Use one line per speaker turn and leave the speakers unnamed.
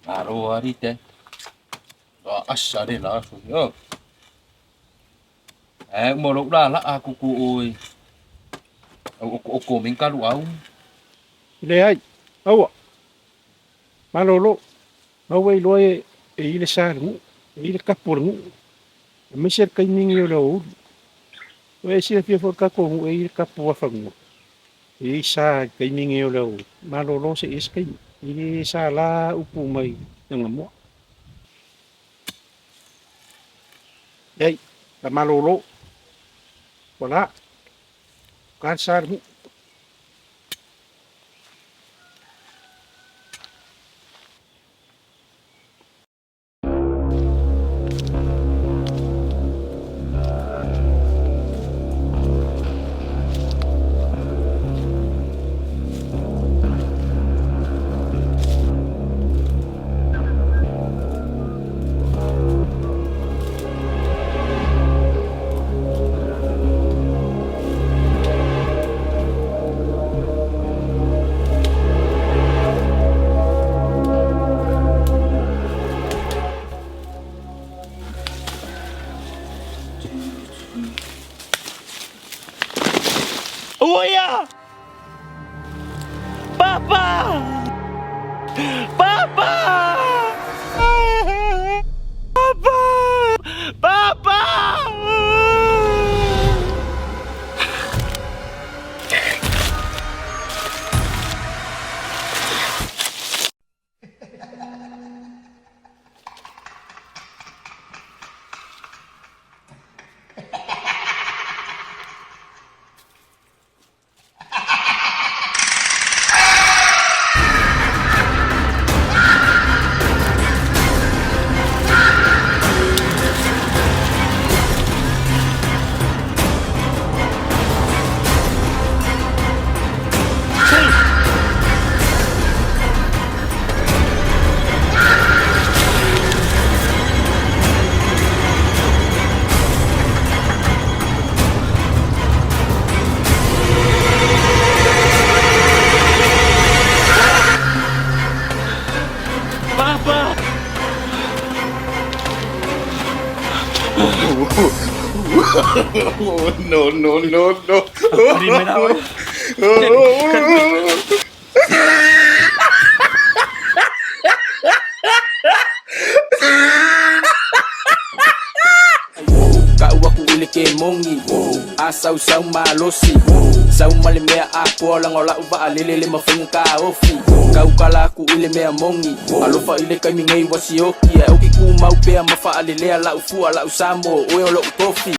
Aro ari te. Asa de la su yo. Mo lo la la aku ku oi. O min ka lu au.
Le ai. Awa. Malolo. Awai loe e ile sarmu. E ile kapurmu. Meser kai ningi o lo. O sia fia for ka ko e ile kapu afangu. E sa kai ningi o lo. Malolo se is kai. Ile sa la upu mai ngamo. Ei, la malolo. Wala. Kan sarmu.
Uya! Papa! Papa! Papa! Papa! Papa!
No, no, no, no.
Dime na ako.
Kau aku uli ke mongi asau sau malosi sau male mea aku lang ola uva alele le mafunga ka ofi kau kala aku uli mea mongi alofa ile kai mingai wasioki oki ku mau pe mafa alele la ufu ala usamo o lo tofi